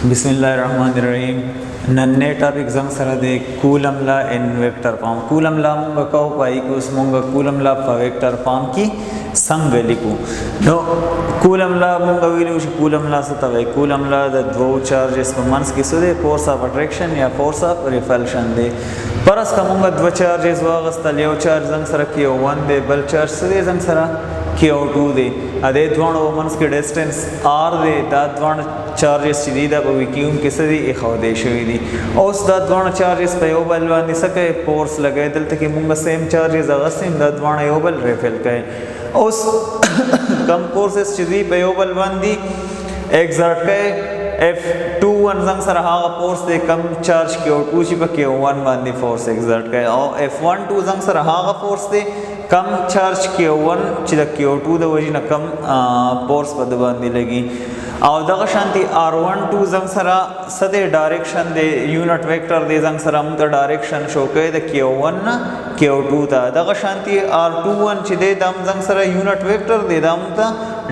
बिस्मिल्लाहिर्रहमानिर्रहीम नन्हे टॉपिक जंग सरा दे कूलम ला इन वेक्टर फॉर्म कूलम ला मुंगा कहो पाई कि उस मुंगा कूलम ला फा वेक्टर फॉर्म की संग लिखू नो कूलम ला मुंगा वीलू कूलम ला सतवे कूलम ला द दो चार्जेस मंस की सुदे फोर्स ऑफ अट्रैक्शन या फोर्स ऑफ रिपल्शन दे परस का मुंगा दो चार्जेस वागस्ता लियो चार्ज जंग सरा कियो 1 दे बल चार्ज सुदे जंग सरा कियो 2 दे अदे द्वण मंस की डिस्टेंस r दे दा द्वण चार्जेस दी वैक्यूम किसी इखवदे दी और उस दान चार्जेस पे योबल वानी सके फोर्स लगे दिल तक मुंगा सेम चार्जेस अगसिम दान योबल रेफिल कहे उस कम फोर्सेस चिदी पे योबल वानी एग्जर्ट कहे F21 जंग सर हाँ फोर्स दे कम चार्ज Q2 चिपा Q1 वानी फोर्स एग्जर्ट कहे और F12 जंग सर हाँ फोर्स दे कम चार्ज Q1 चिदा Q2 दे वजी न कम फोर्स पद वानी लगी और दगा शांति R12 जंग सरा सदे डायरेक्शन दे यूनिट वेक्टर दे जंग सरा मुंता डायरेक्शन शो करे द Q1 ना Q2 ता दगा शांति R21 चिदे दम जंग सरा यूनिट वेक्टर दे दम ता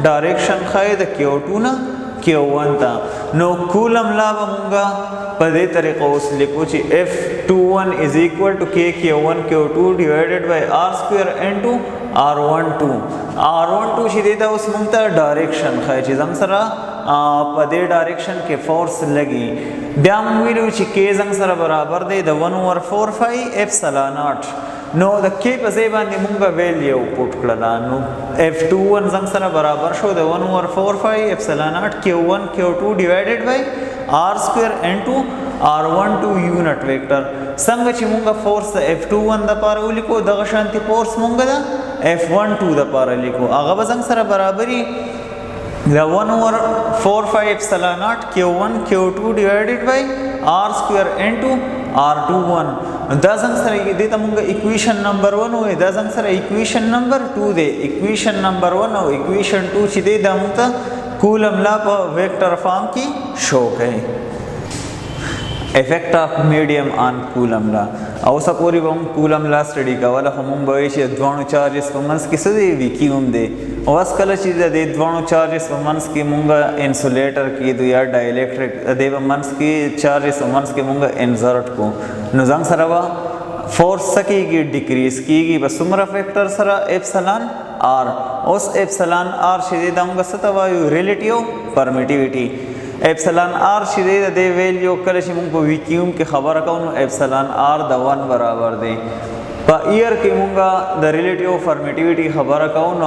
डायरेक्शन खाए द Q2 ना Q1 ता नो कूलम ला मुंगा पदे तरीक़ो उस लिखो ची F21 is equal to K Q1 Q2 divided by R square into R12 चिदे ता उस मुंता डायरेक्शन खाए ची जंग सरा पदे डायरेक्शन के फोर्स लगी ब्याम विलू ची के जंग सरा बराबर दे द 1/4 pi epsilon not know the के पसे बांधी मुंगा वैल्यू पुट कला नो F21 जंग सरा बराबर show the 1/4 pi epsilon not Q1 Q2 divided by R square into R12 unit vector संग ची मुंगा फोर्स F21 द पार लिखो द शांति फोर्स मुंगा द F12 द पार लिखो आगा जंग सरा बराबरी the 1/4 pi epsilon naught Q1 Q2 divided by R square into R21 दसंग सर ये देता मुंगा इक्वेशन नंबर 1 हुए दसंग सर इक्वेशन नंबर 2 दे इक्वेशन नंबर 1 और इक्वेशन 2 चिदे दमुता कूलम ला वेक्टर फॉर्म की शो है effect of medium on Coulomb law और सपोरी बम कूलम ला स्टडी का वाला हम बवेशे द्वण चार्जेस मंस की सदी वैक्यूम दे और कल चीज दे द्वण चार्जेस मंस की मुंगा इंसुलेटर की दो या डाइलेक्ट्रिक देव मंस की चार्जेस मंस के मुंगा इंसर्ट को नजंग सरवा फोर्स सकीगी डिक्रीज कीगी बस उम्र फैक्टर सरा एप्सिलॉन आर उस एप्सिलॉन आर शिदे दंगा सतवा relative permittivity epsilon R Shinde दे वैल्यू कल मुंगो वैक्यूम की खबर कौन एप्सिलॉन आर द 1 बराबर दे पर ईयर के मुंगा द रिलेटिव परमिटिविटी खबर कौन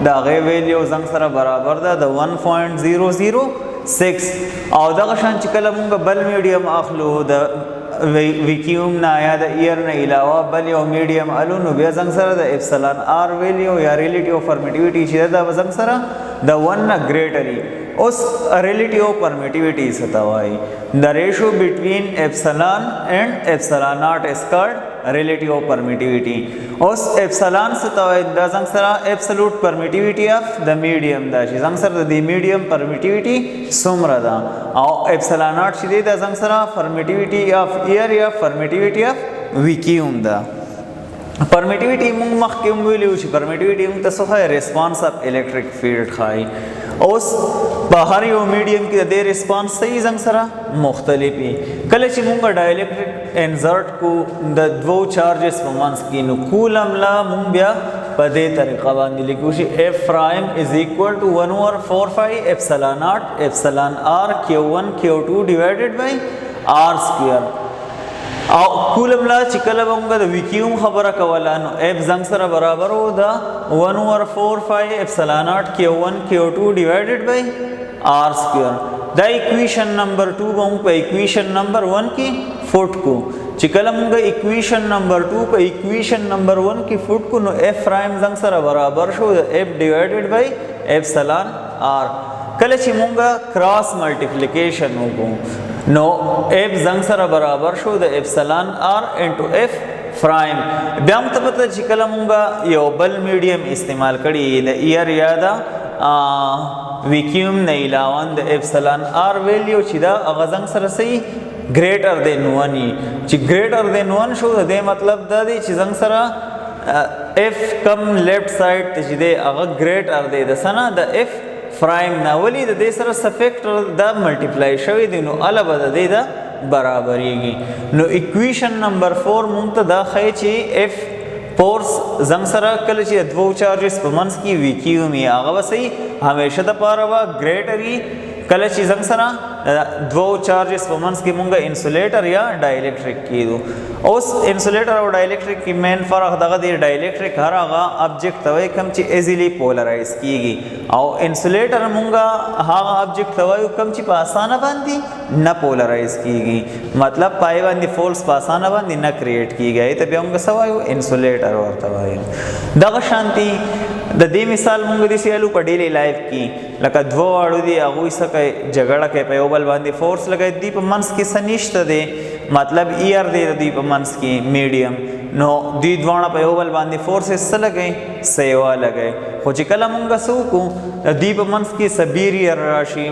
द गे वैल्यू जंग सरा बराबर द 1.006 और द शान चिकल मुंगा बल मीडियम अखलो द वैक्यूम ना या द ईयर ने अलावा बल यो मीडियम अलो नो बे जंग सरा द एप्सिलॉन आर वैल्यू या रिलेटिव परमिटिविटी शिदा द जंग सरा द 1 ना ग्रेटरी उस relative permittivity Satwai the ratio between epsilon and epsilon not is called relative permittivity उस एप्सिलॉन सतवाई द जंग सरा absolute permittivity of the medium the जंग सरा द मीडियम परमिटिविटी सुमरा दा और एप्सिलॉन नॉट शिदे द जंग सरा परमिटिविटी ऑफ एयर या परमिटिविटी ऑफ वैक्यूम दा परमिटिविटी मुंग मख के उंगली उची परमिटिविटी मुंग तसोहा रिस्पांस ऑफ इलेक्ट्रिक फील्ड खाई उस बाहरी और मीडियम की दे रिस्पांस सही जंग सरा मुख्तलिफी कल मुंगा डाइलेक्ट्रिक इंसर्ट को द दो चार्जेस मंस की नु कूलम ला मुंबिया पदे तरीका बांधी लिखी F prime is equal to 1/4 pi epsilon not एप्सिलॉन R Q1 Q2 divided by R square और कूलम ला चिकल बंगा द वैक्यूम खबर कवला नो F जंग सरा बराबर हो द 1/4 pi epsilon not Q1 Q2 divided by R square द इक्वेशन नंबर 2 बंग पे इक्वेशन नंबर 1 की फुट को चिकल मुंगा इक्वेशन नंबर 2 पे इक्वेशन नंबर 1 की फुट को नो F प्राइम जंग सरा बराबर हो the F divided by epsilon R कल मुंगा क्रॉस मल्टीप्लिकेशन हो नो F जंग सरा बराबर show the epsilon R into F prime ब्याम तपता चिकल मुंगा यो बल मीडियम इस्तेमाल करी द ईयर यादा वैक्यूम ने इलावन द एप्सिलॉन R वैल्यू चिदा अगजंग सरा सही ग्रेटर देन 1 ची ग्रेटर देन 1 शो दे मतलब द दे चिजंग सरा F कम लेफ्ट साइड चिदे अग ग्रेटर दे द सना द F پرایم نه ولی د دې سره څه فیکټر دا ملټیپلای شوی دی نو اله به د دې دا برابریږي. نو اکویشن نمبر 4 مونږ ته دا ښیي چې اف فورس زنګ سره کله چې دوو چارجز په منځ کې وي کیو می هغه به صحیح همیشه دپاره به ګریټر وي کله چې زنګ سره دوو چارجز په منځ کې مونږ انسولیټر یا ډایلکټریک کیدو. اوس انسولیټر او ډایلکټریک کې مین فرق دغه دی ډایلکټریک هر هغه ابجیکټ ته وایي کوم چې ایزیلی پولرایز کیږي او انسولیټر مونږ هغه ابجیکټ ته وایو کوم چې په اسانه باندې نه پولرایز کیږي مطلب پای باندې فورس په اسانه باندې نه کریټ کیږي ته بیا مونږ څه وایو انسولیټر ورته وایو. دغه شانتي د دې مثال مونږ د سیالو په ډیلی لایف کې لکه دوه واړو دي هغوی څه کوي جګړه کوي په یو بل باندې فورس لګوي دوی په منځ کې څه نشته دی مطلب ایئر دی د دوی په منځ کې میډیم نو دوی دواړه په یو بل باندې فورس څه لګوي سیوا لګوي خو چې کله مونږ څه وکړو دوی په منځ کې سبیریئر راشي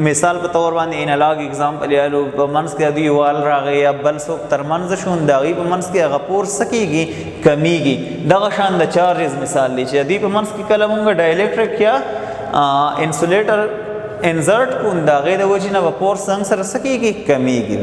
مثال په طور باندې انالاګ اگزامپل یالو په منځ کې دوی وال راغی یا بل څوک تر منځ شون د هغوی په منځ کې هغه فورس څه کېږي کمیږي. دغه شان د چارجز مثال دی چې دوی په منځ کې کله مونږ ډایلکټریک یا انسولیټر انزرټ کون د هغې د وجې نه به فورس څنګ سره څه کېږي کمیږي.